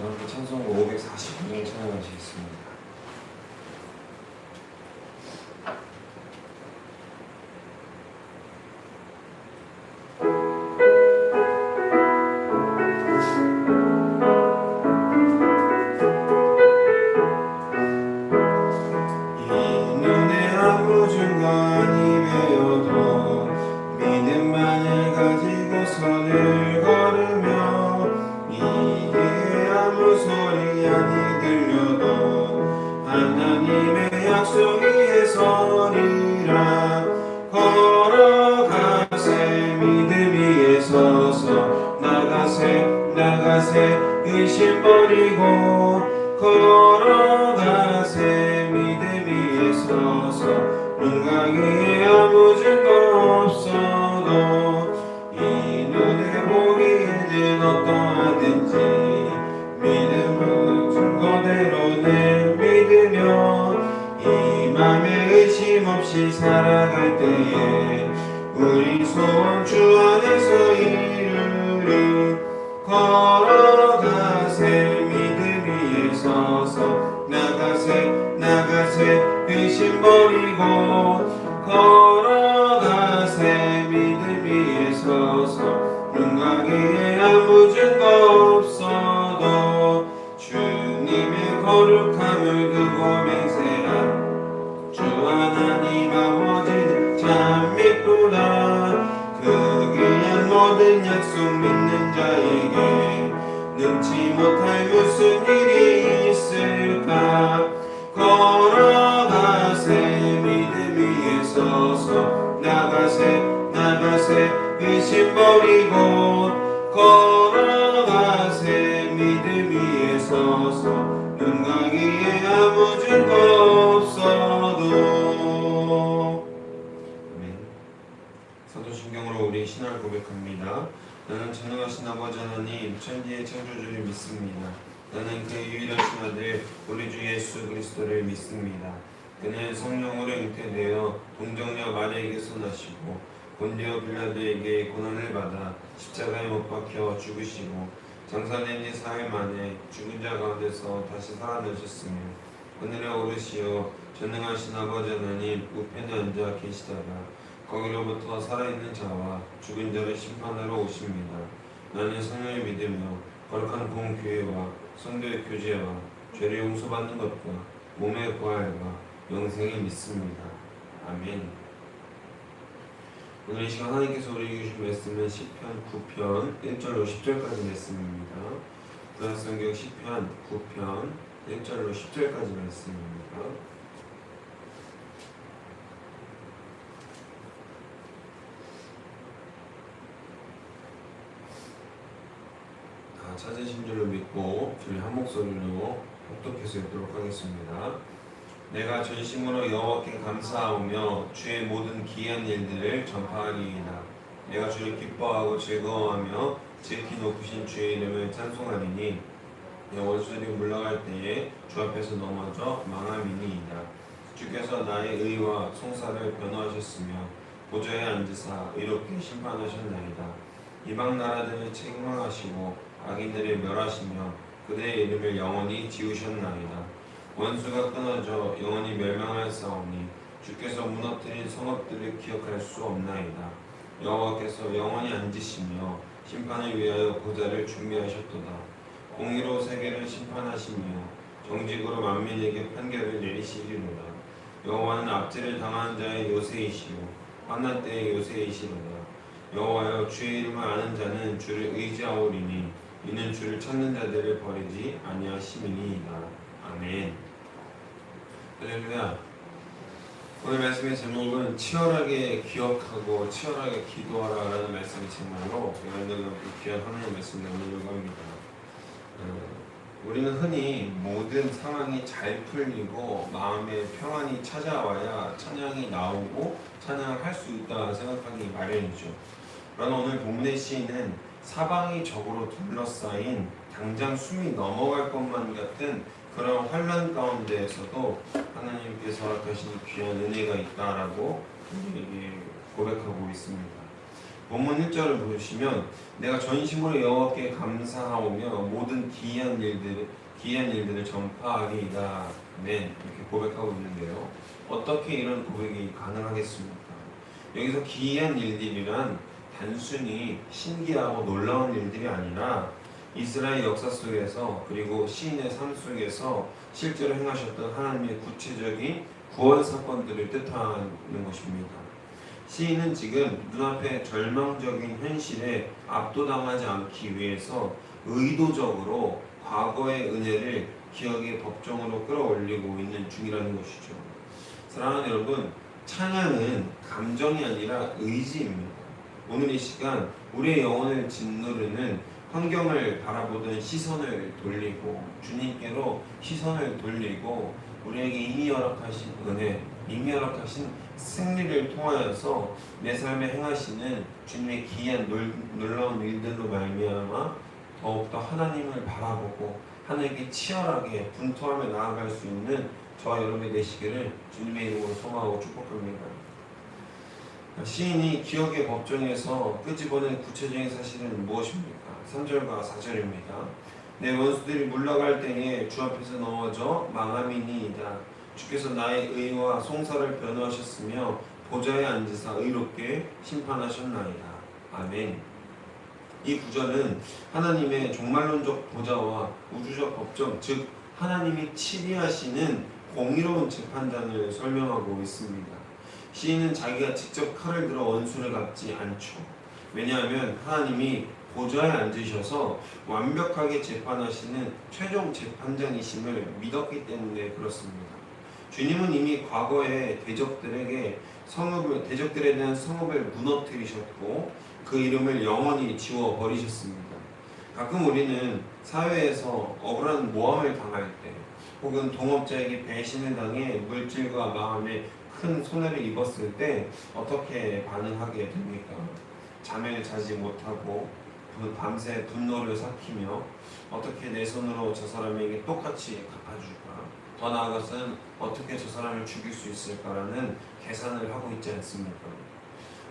여러분 찬송가 549장 찬양하시겠습니다. 의심 버리고 걸어가세. 믿음 위에 서서 눈 가기에 아무 증거 없어도 이 눈에 보기에는 어떠하든지 믿음으로 증거대로 내믿으며 이 맘에 의심 없이 살아갈 때에 우리 소원 주 안에서 이루리. 걸어가세. 믿음 위에 서서 나가세 의심 버리고 걸어가세. 믿음 위에 서서 눈 가기에 아무 증거 없어도 주님의 거룩함을 두고 맹세한 주 하나님 아버지는 참 믿구나. 그 귀한 모든 약속 믿는 자에게 능치 못할 무슨 일이 있을까. 걸어가세. 믿음 위에 서서 나가세 의심 버리고 걸어가세. 믿음 위에 서서 눈 가기에 아무 증거 없어도. 아멘. 사도신경으로 우리 신앙을 고백합니다. 나는 전능하신 아버지 하나님 천지의 창조주를 믿습니다. 나는 그 유일하신 아들 우리 주 예수 그리스도를 믿습니다. 그는 성령으로 잉태되어 동정녀 마리아에게서 나시고 본디오 빌라도에게 고난을 받아 십자가에 못 박혀 죽으시고 장사된 지 사흘 만에 죽은 자 가운데서 다시 살아나셨으며 하늘에 오르시어 전능하신 아버지 하나님 우편에 앉아 계시다가 거기로부터 살아있는 자와 죽은 자를 심판하러 오십니다. 나는 성령을 믿으며 거룩한 공교회와 성도의 교제와 죄를 용서받는 것과 몸의 부활과 영생을 믿습니다. 아멘. 오늘 이 시간 하나님께서 우리에게 주신 말씀은 시편 9편 1절로 10절까지 말씀입니다. 구약성경 시편 9편 1절로 10절까지 말씀입니다. 찾으신 줄로 믿고 주의 한 목소리로 합독해서 읽도록 하겠습니다. 내가 전심으로 여호와께 감사하오며 주의 모든 기이한 일들을 전파하리이다. 내가 주를 기뻐하고 즐거워하며 지극히 높으신 주의 이름을 찬송하리니 내 원수들이 물러갈 때에 주 앞에서 넘어져 망함이니이다. 주께서 나의 의와 송사를 변호하셨으며 보좌에 앉으사 의롭게 심판하셨나이다. 이방 나라들을 책망하시고 악인들을 멸하시며 그들의 이름을 영원히 지우셨나이다. 원수가 끊어져 영원히 멸망하였사오니 주께서 무너뜨린 성읍들을 기억할 수 없나이다. 여호와께서 영원히 앉으시며 심판을 위하여 보좌를 준비하셨도다. 공의로 세계를 심판하시며 정직으로 만민에게 판결을 내리시리로다. 여호와는 압제를 당한 자의 요새이시오 환난 때의 요새이시로다. 여호와여 주의 이름을 아는 자는 주를 의지하오리니 이는 주를 찾는 자들을 버리지 아니하심이니이다. 아멘. 할렐루야. 오늘 말씀의 제목은 치열하게 기억하고 치열하게 기도하라라는 말씀의 제목으로 여러분들과 귀한 하나님의 말씀을 나누려고 합니다. 우리는 흔히 모든 상황이 잘 풀리고 마음의 평안이 찾아와야 찬양이 나오고 찬양을 할 수 있다 생각하기 마련이죠. 그러나 오늘 본문의 시인은 사방이 적으로 둘러싸인 당장 숨이 넘어갈 것만 같은 그런 환난 가운데에서도 하나님께서 허락하신 귀한 은혜가 있다라고 우리에게 고백하고 있습니다. 본문 1절을 보시면 내가 전심으로 여호와께 감사하오며 모든 기이한 일들을 전파하리이다. 네, 이렇게 고백하고 있는데요. 어떻게 이런 고백이 가능하겠습니까? 여기서 기이한 일들이란 단순히 신기하고 놀라운 일들이 아니라 이스라엘 역사 속에서 그리고 시인의 삶 속에서 실제로 행하셨던 하나님의 구체적인 구원 사건들을 뜻하는 것입니다. 시인은 지금 눈앞에 절망적인 현실에 압도당하지 않기 위해서 의도적으로 과거의 은혜를 기억의 법정으로 끌어올리고 있는 중이라는 것이죠. 사랑하는 여러분, 찬양은 감정이 아니라 의지입니다. 오늘 이 시간 우리의 영혼을 짓누르는 환경을 바라보던 시선을 돌리고 주님께로 시선을 돌리고 우리에게 이미 허락하신 은혜, 이미 허락하신 승리를 통하여서 내 삶에 행하시는 주님의 기이한 놀라운 일들로 말미암아 더욱더 하나님을 바라보고 하나님께 치열하게 분투하며 나아갈 수 있는 저와 여러분이 되시기를 주님의 이름으로 소망하고 축복합니다. 시인이 기억의 법정에서 끄집어낸 구체적인 사실은 무엇입니까? 3절과 4절입니다. 내 원수들이 물러갈 때에 주 앞에서 넘어져 망함이니이다. 주께서 나의 의와 송사를 변호하셨으며 보좌에 앉으사 의롭게 심판하셨나이다. 아멘. 이 구절은 하나님의 종말론적 보좌와 우주적 법정, 즉 하나님이 치리하시는 공의로운 재판단을 설명하고 있습니다. 시인은 자기가 직접 칼을 들어 원수를 갚지 않죠. 왜냐하면 하나님이 보좌에 앉으셔서 완벽하게 재판하시는 최종 재판장이심을 믿었기 때문에 그렇습니다. 주님은 이미 과거에 대적들에 대한 성읍을 무너뜨리셨고 그 이름을 영원히 지워버리셨습니다. 가끔 우리는 사회에서 억울한 모함을 당할 때 혹은 동업자에게 배신을 당해 물질과 마음에 큰 손해를 입었을 때 어떻게 반응하게 됩니까? 잠을 자지 못하고 밤새 분노를 삭히며 어떻게 내 손으로 저 사람에게 똑같이 갚아줄까? 더 나아가서는 어떻게 저 사람을 죽일 수 있을까라는 계산을 하고 있지 않습니까?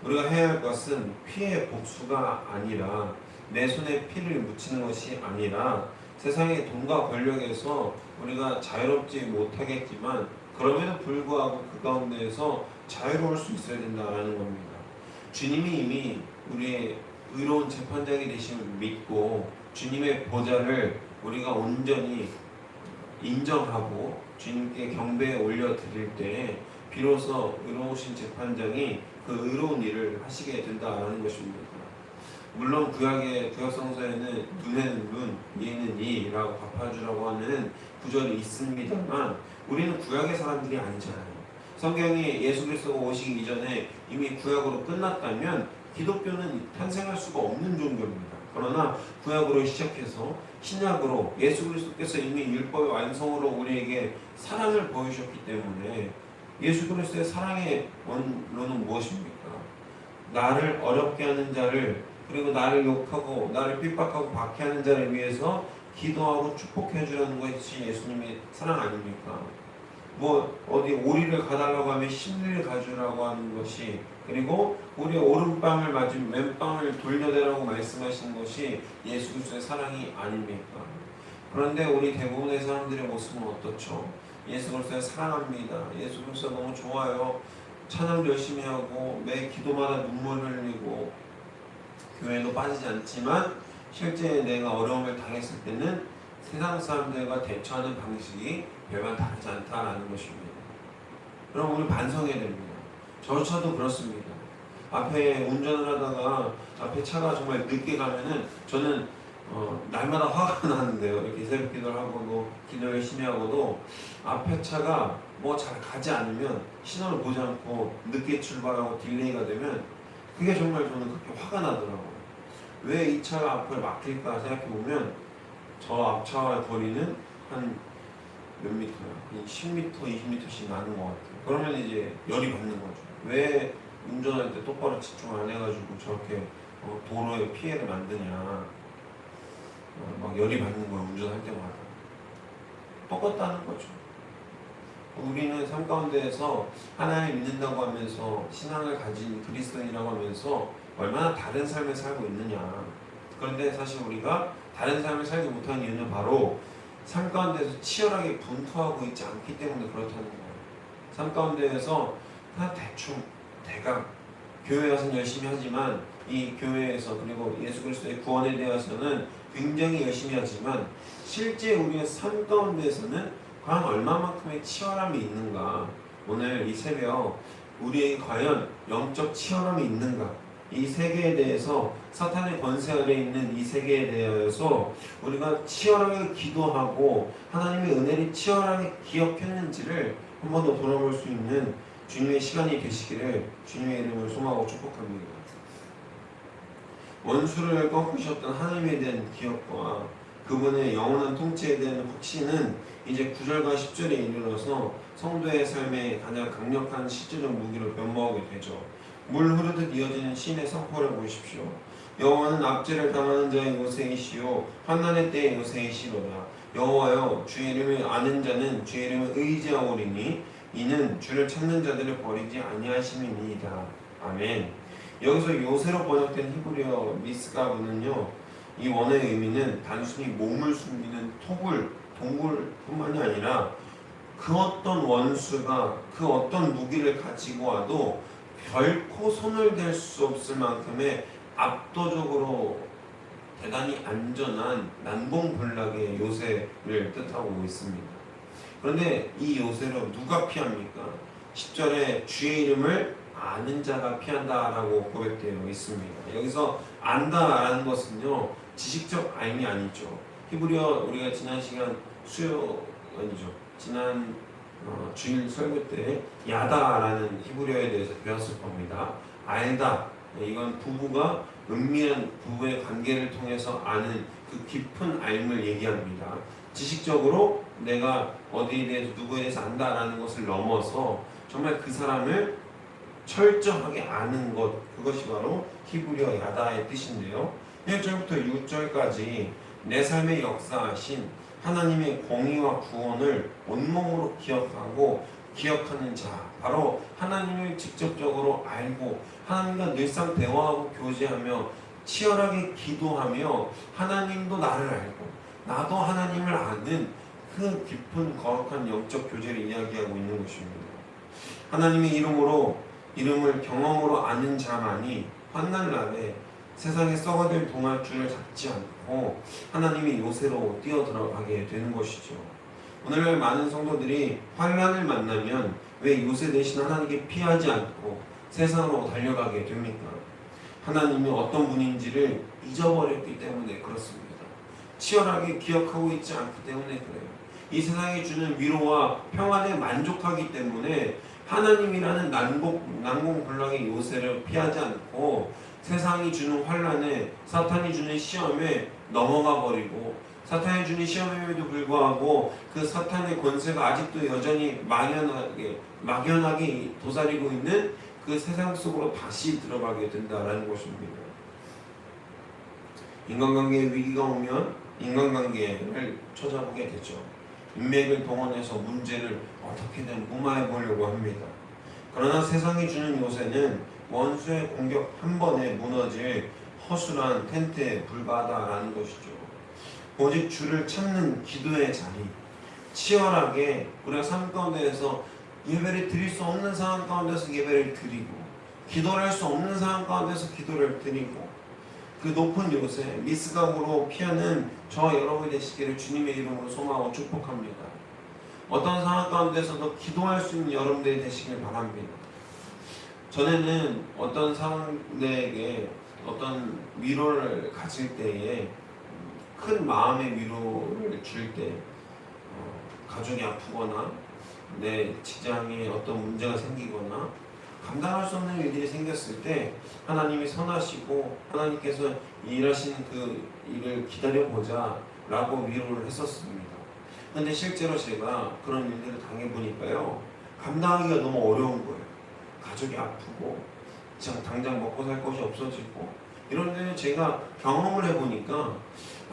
우리가 해야 할 것은 피해 복수가 아니라 내 손에 피를 묻히는 것이 아니라 세상의 돈과 권력에서 우리가 자유롭지 못하겠지만 그럼에도 불구하고 그 가운데에서 자유로울 수 있어야 된다는 겁니다. 주님이 이미 우리의 의로운 재판장이 되심을 믿고 주님의 보좌를 우리가 온전히 인정하고 주님께 경배에 올려드릴 때 비로소 의로우신 재판장이 그 의로운 일을 하시게 된다는 것입니다. 물론 구약의 구약성서에는 눈에는 눈, 이에는 이라고 갚아주라고 하는 구절이 있습니다만 우리는 구약의 사람들이 아니잖아요. 성경이 예수 그리스도가 오시기 이전에 이미 구약으로 끝났다면 기독교는 탄생할 수가 없는 종교입니다. 그러나 구약으로 시작해서 신약으로 예수 그리스도께서 이미 율법의 완성으로 우리에게 사랑을 보여주셨기 때문에 예수 그리스도의 사랑의 원론은 무엇입니까? 나를 어렵게 하는 자를 그리고 나를 욕하고 나를 핍박하고 박해하는 자를 위해서 기도하고 축복해 주라는 것이 예수님의 사랑 아닙니까? 뭐 어디 오리를 가달라고 하면 심리를 가주라고 하는 것이 그리고 우리의 오른빵을 맞으면 왼빵을 돌려대라고 말씀하신 것이 예수 그리스도의 사랑이 아닙니까? 그런데 우리 대부분의 사람들의 모습은 어떻죠? 예수 그리스도를 사랑합니다. 예수 그리스도 너무 좋아요. 찬양 열심히 하고 매 기도마다 눈물을 흘리고 교회도 빠지지 않지만 실제 내가 어려움을 당했을 때는 세상 사람들과 대처하는 방식이 별반 다르지 않다라는 것입니다. 그럼 우리 반성해야 됩니다. 저조차도 그렇습니다. 앞에 운전을 하다가 앞에 차가 정말 늦게 가면은 저는 날마다 화가 나는데요. 이렇게 새벽 기도를 하고도 기도 열심히 하고도 앞에 차가 뭐 잘 가지 않으면 신호를 보지 않고 늦게 출발하고 딜레이가 되면 그게 정말 저는 그렇게 화가 나더라고요. 왜 이 차가 앞을 막힐까 생각해 보면 저 앞차와의 거리는 한 몇 미터야? 한 10m, 20m씩 나는 것 같아요. 그러면 이제 열이 받는 거죠. 왜 운전할 때 똑바로 집중 안 해가지고 저렇게 도로에 피해를 만드냐. 막 열이 받는 거예요. 운전할 때마다. 똑같다는 거죠. 우리는 삶 가운데에서 하나님을 믿는다고 하면서 신앙을 가진 그리스도인이라고 하면서 얼마나 다른 삶을 살고 있느냐. 그런데 사실 우리가 다른 삶을 살지 못하는 이유는 바로 삶 가운데에서 치열하게 분투하고 있지 않기 때문에 그렇다는 거예요. 삶 가운데에서 그냥 대강 교회 와서는 열심히 하지만 이 교회에서 그리고 예수 그리스도의 구원에 대해서는 굉장히 열심히 하지만 실제 우리의 삶 가운데에서는 과연 얼마만큼의 치열함이 있는가. 오늘 이 새벽 우리에게 과연 영적 치열함이 있는가. 이 세계에 대해서 사탄의 권세 아래 있는 이 세계에 대해서 우리가 치열하게 기도하고 하나님의 은혜를 치열하게 기억했는지를 한 번 더 돌아볼 수 있는 주님의 시간이 되시기를 주님의 이름을 소망하고 축복합니다. 원수를 꺾으셨던 하나님에 대한 기억과 그분의 영원한 통치에 대한 확신은 이제 9절과 10절에 이르러서 성도의 삶에 가장 강력한 실제적 무기로 변모하게 되죠. 물 흐르듯 이어지는 신의 선포를 보십시오. 여호와는 압제를 당하는 자의 요새이시요 환난의 때의 요새이시로다. 여호와여 주의 이름을 아는 자는 주의 이름을 의지하오리니 이는 주를 찾는 자들을 버리지 아니하심이니이다. 아멘. 여기서 요새로 번역된 히브리어 미스가브는요, 이 원어의 의미는 단순히 몸을 숨기는 동굴뿐만이 아니라 그 어떤 원수가 그 어떤 무기를 가지고 와도 결코 손을 댈 수 없을 만큼의 압도적으로 대단히 안전한 난공불락의 요새를 뜻하고 있습니다. 그런데 이 요새로 누가 피합니까? 10절에 주의 이름을 아는 자가 피한다라고 고백되어 있습니다. 여기서 안다라는 것은요, 지식적 알미 아니죠. 히브리어 우리가 지난 시간 지난 주일 설교 때 야다라는 히브리어에 대해서 배웠을 겁니다. 알다. 이건 부부가 은밀한 부부의 관계를 통해서 아는 그 깊은 알을 얘기합니다. 지식적으로 내가 어디에 대해서 누구에 대해서 안다라는 것을 넘어서 정말 그 사람을 철저하게 아는 것, 그것이 바로 히브리어 야다의 뜻인데요. 1절부터 6절까지 내 삶에 역사하신 하나님의 공의와 구원을 온몸으로 기억하는 자, 바로 하나님을 직접적으로 알고 하나님과 늘상 대화하고 교제하며 치열하게 기도하며 하나님도 나를 알고 나도 하나님을 아는 그 깊은 거룩한 영적 교제를 이야기하고 있는 것입니다. 하나님의 이름을 경험으로 아는 자만이 환난날에 세상에 썩어들 동알줄을 잡지 않고 하나님의 요새로 뛰어들어가게 되는 것이죠. 오늘날 많은 성도들이 환난을 만나면 왜 요새 대신 하나님께 피하지 않고 세상으로 달려가게 됩니까? 하나님이 어떤 분인지를 잊어버렸기 때문에 그렇습니다. 치열하게 기억하고 있지 않기 때문에 그래요. 이 세상이 주는 위로와 평안에 만족하기 때문에 하나님이라는 난공불락의 요새를 피하지 않고 세상이 주는 환난에 사탄이 주는 시험에 넘어가 버리고 사탄이 주는 시험임에도 불구하고 그 사탄의 권세가 아직도 여전히 막연하게 도사리고 있는 그 세상 속으로 다시 들어가게 된다라는 것입니다. 인간관계에 위기가 오면 인간관계를 찾아보게 되죠. 인맥을 동원해서 문제를 어떻게든 무마해 보려고 합니다. 그러나 세상이 주는 요새는 원수의 공격 한 번에 무너질 허술한 텐트에 불과하다라는 것이죠. 오직 주를 찾는 기도의 자리, 치열하게 우리가 삶 가운데에서 예배를 드릴 수 없는 상황 가운데서 예배를 드리고 기도를 할 수 없는 상황 가운데서 기도를 드리고 그 높은 요새 미스각으로 피하는 저와 여러분이 되시기를 주님의 이름으로 소망하고 축복합니다. 어떤 상황 가운데서도 기도할 수 있는 여러분들이 되시길 바랍니다. 전에는 어떤 사람들에게 어떤 위로를 가질 때에 큰 마음의 위로를 줄 때 가족이 아프거나 내 직장에 어떤 문제가 생기거나 감당할 수 없는 일들이 생겼을 때 하나님이 선하시고 하나님께서 일하시는 그 일을 기다려보자 라고 위로를 했었습니다. 근데 실제로 제가 그런 일들을 당해보니까요, 감당하기가 너무 어려운 거예요. 가족이 아프고 당장 먹고 살 것이 없어지고 이런 데는 제가 경험을 해보니까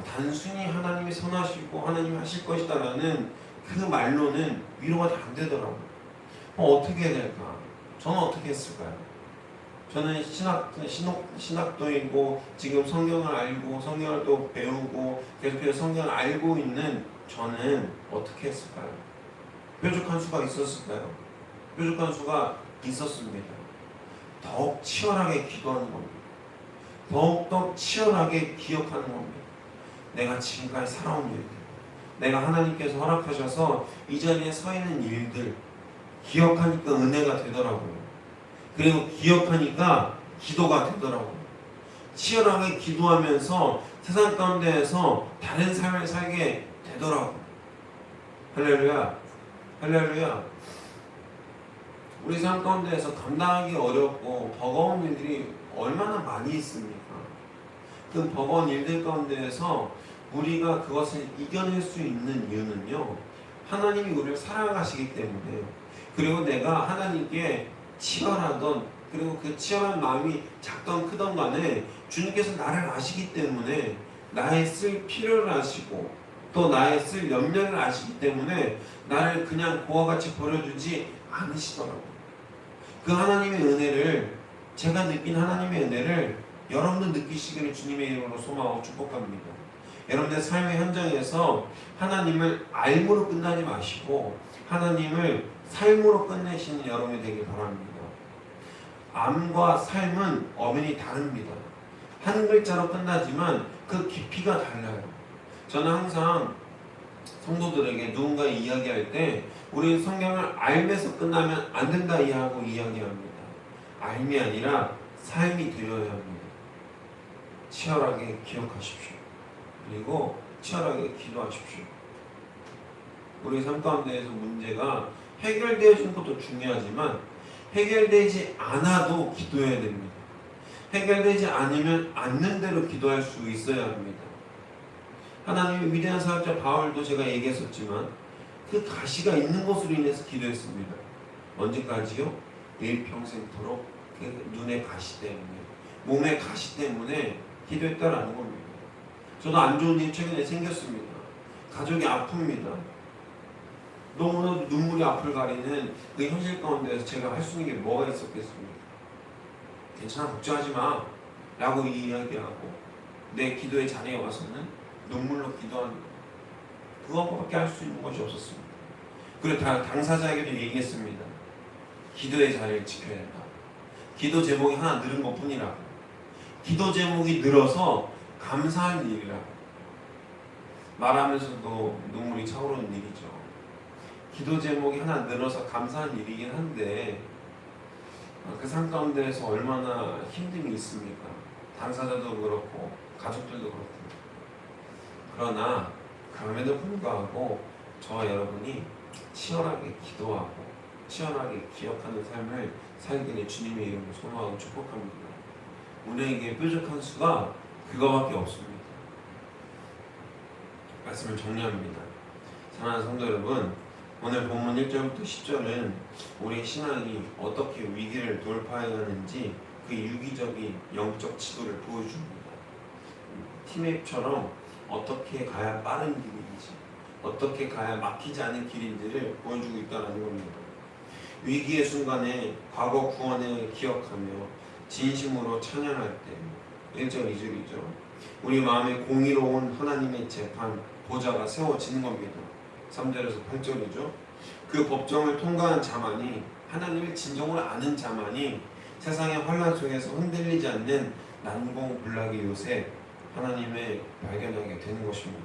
단순히 하나님이 선하시고 하나님이 하실 것이다 라는 그 말로는 위로가 다 안 되더라고요. 어떻게 해야 될까? 저는 어떻게 했을까요? 저는 신학도이고 지금 성경을 알고 성경을 또 배우고 계속해서 성경을 알고 있는 저는 어떻게 했을까요? 뾰족한 수가 있었을까요? 뾰족한 수가 있었습니다. 더욱 치열하게 기도하는 겁니다. 더욱더 치열하게 기억하는 겁니다. 내가 지금까지 살아온 일들, 내가 하나님께서 허락하셔서 이 자리에 서 있는 일들 기억하니까 은혜가 되더라고요. 그리고 기억하니까 기도가 되더라고요. 치열하게 기도하면서 세상 가운데에서 다른 삶을 살게 되더라고요. 할렐루야, 할렐루야. 우리 삶 가운데에서 감당하기 어렵고 버거운 일들이 얼마나 많이 있습니까? 그 버거운 일들 가운데에서 우리가 그것을 이겨낼 수 있는 이유는요, 하나님이 우리를 사랑하시기 때문에, 그리고 내가 하나님께 치열하던, 그리고 그 치열한 마음이 작던 크던 간에 주님께서 나를 아시기 때문에 나의 쓸 필요를 아시고 또 나의 쓸 염려를 아시기 때문에 나를 그냥 고와 같이 버려주지 않으시더라고요. 그 하나님의 은혜를, 제가 느낀 하나님의 은혜를 여러분도 느끼시기를 주님의 이름으로 소망하고 축복합니다. 여러분의 삶의 현장에서 하나님을 알므로 끝나지 마시고 하나님을 삶으로 끝내시는 여러분이 되길 바랍니다. 암과 삶은 엄연히 다릅니다. 한 글자로 끝나지만 그 깊이가 달라요. 저는 항상 성도들에게 누군가 이야기할 때 우리 성경을 알면서 끝나면 안 된다 이야기하고 이야기합니다. 알미 아니라 삶이 되어야 합니다. 치열하게 기억하십시오. 그리고 치열하게 기도하십시오. 우리 삶 가운데에서 문제가 해결되어지는 것도 중요하지만 해결되지 않아도 기도해야 됩니다. 해결되지 않으면 않는 대로 기도할 수 있어야 합니다. 하나님의 위대한 사역자 바울도 제가 얘기했었지만 그 가시가 있는 것으로 인해서 기도했습니다. 언제까지요? 일평생토록 그 눈의 가시 때문에, 몸의 가시 때문에 기도했다라는 겁니다. 저도 안 좋은 일이 최근에 생겼습니다. 가족이 아픕니다. 너무나도 눈물이 앞을 가리는 그 현실 가운데서 제가 할 수 있는 게 뭐가 있었겠습니까? 괜찮아, 걱정하지 마 라고 이야기하고 내 기도의 자리에 와서는 눈물로 기도하는 것, 그것밖에 할 수 있는 것이 없었습니다. 그리고 당사자에게도 얘기했습니다. 기도의 자리를 지켜야 된다. 기도 제목이 하나 늘은 것 뿐이라. 기도 제목이 늘어서 감사할 일이라. 말하면서도 눈물이 차오르는 일이죠. 기도 제목이 하나 늘어서 감사할 일이긴 한데 그 삶 가운데에서 얼마나 힘듦이 있습니까? 당사자도 그렇고 가족들도 그렇고. 그러나 그럼에도 불구하고 저와 여러분이 치열하게 기도하고 치열하게 기억하는 삶을 살기를 주님의 이름으로 소망하고 축복합니다. 우리에게 뾰족한 수가 그거밖에 없습니다. 말씀을 정리합니다. 사랑하는 성도 여러분, 오늘 본문 1절부터 10절은 우리의 신앙이 어떻게 위기를 돌파해야 하는지 그 유기적인 영적 지도를 보여줍니다. 티맵처럼 어떻게 가야 빠른 길인지, 어떻게 가야 막히지 않은 길인지를 보여주고 있다는 겁니다. 위기의 순간에 과거 구원을 기억하며 진심으로 찬양할 때 1절, 2절이죠. 우리 마음에 공의로운 하나님의 재판 보좌가 세워지는 겁니다. 3절에서 8절이죠. 그 법정을 통과한 자만이, 하나님의 진정을 아는 자만이 세상의 환란 속에서 흔들리지 않는 난공불락의 요새 하나님을 발견하게 되는 것입니다.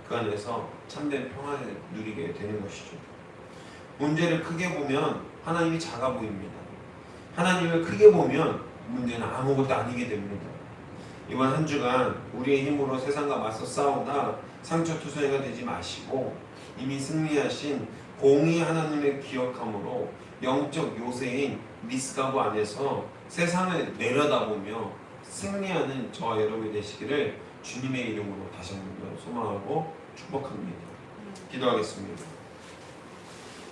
그 안에서 참된 평안을 누리게 되는 것이죠. 문제를 크게 보면 하나님이 작아 보입니다. 하나님을 크게 보면 문제는 아무것도 아니게 됩니다. 이번 한 주간 우리의 힘으로 세상과 맞서 싸우다 상처투성이가 되지 마시고 이미 승리하신 공의 하나님을 기억함으로 영적 요새인 미스가브 안에서 세상을 내려다보며 승리하는 저와 여러분이 되시기를 주님의 이름으로 다시 한번 소망하고 축복합니다. 기도하겠습니다.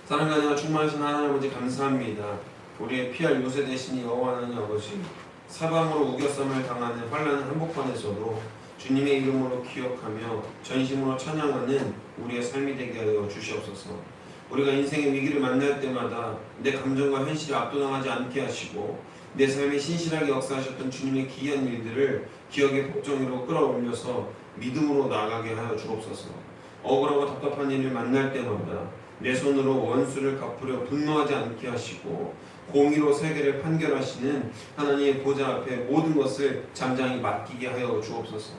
사랑과 은혜가 충만하신 하나님 아버지 감사합니다. 우리의 피할 요새 되시니 여호와 하나님 아버지, 사방으로 우겨쌈을 당하는 환난 한복판에서도 주님의 이름으로 기억하며 전심으로 찬양하는 우리의 삶이 되게 하여 주시옵소서. 우리가 인생의 위기를 만날 때마다 내 감정과 현실이 압도당하지 않게 하시고 내 삶에 신실하게 역사하셨던 주님의 기이한 일들을 기억의 복종으로 끌어올려서 믿음으로 나아가게 하여 주옵소서. 억울하고 답답한 일을 만날 때마다 내 손으로 원수를 갚으려 분노하지 않게 하시고 공의로 세계를 판결하시는 하나님의 보좌 앞에 모든 것을 잠잠히 맡기게 하여 주옵소서.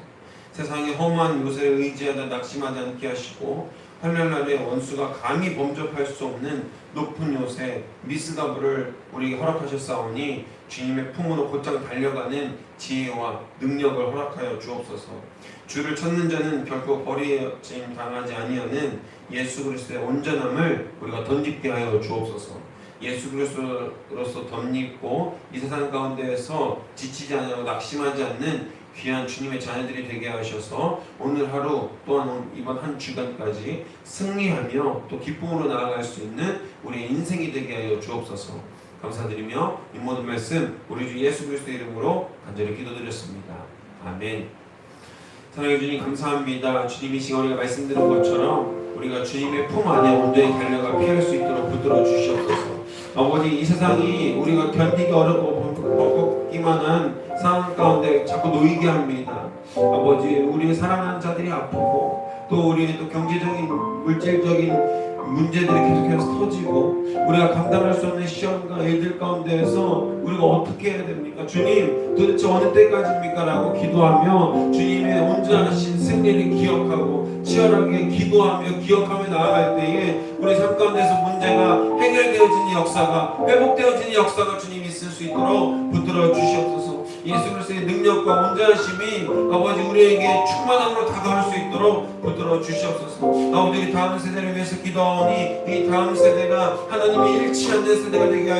세상의 허무한 요새를 의지하다 낙심하지 않게 하시고 환난날에 원수가 감히 범접할 수 없는 높은 요새 미스가브를 우리에게 허락하셨사오니 주님의 품으로 곧장 달려가는 지혜와 능력을 허락하여 주옵소서. 주를 찾는 자는 결코 버리짐 당하지 아니하는 예수 그리스도의 온전함을 우리가 덧입게 하여 주옵소서. 예수 그리스도로서 덧입고 이 세상 가운데에서 지치지 않고 낙심하지 않는 귀한 주님의 자녀들이 되게 하셔서 오늘 하루 또한 이번 한 주간까지 승리하며 또 기쁨으로 나아갈 수 있는 우리의 인생이 되게 하여 주옵소서. 감사드리며 이 모든 말씀 우리 주 예수 그리스도의 이름으로 간절히 기도드렸습니다. 아멘. 사랑해 주님 감사합니다. 주님이 시간 우리가 말씀드린 것처럼 우리가 주님의 품 안에 온전히 달려가 피할 수 있도록 붙들어 주시옵소서. 아버지, 이 세상이 우리가 견디기 어렵고 벅벅기만 한 상황 가운데 자꾸 놓이게 합니다. 아버지, 우리의 사랑하는 자들이 아프고 또 우리의 또 경제적인 물질적인 문제들이 계속해서 터지고 우리가 감당할 수 없는 시험과 일들 가운데에서 우리가 어떻게 해야 됩니까? 주님, 도대체 어느 때까지입니까? 라고 기도하며 주님의 온전하신 승리를 기억하고 치열하게 기도하며 기억하며 나아갈 때에 우리 삶 가운데서 문제가 해결되어지는 역사가 회복되어지는 역사가 주님이 있을 수 있도록 붙들어 주시옵소서. 예수 그리스도의 능력과 온전하심이 아버지 우리에게 충만함으로 다가올 수 있도록 붙들어 주시옵소서. 아버지, 우리 다음 세대를 위해서 기도하오니 이 다음 세대가 하나님이 잃지 않는 세대가 되게 하여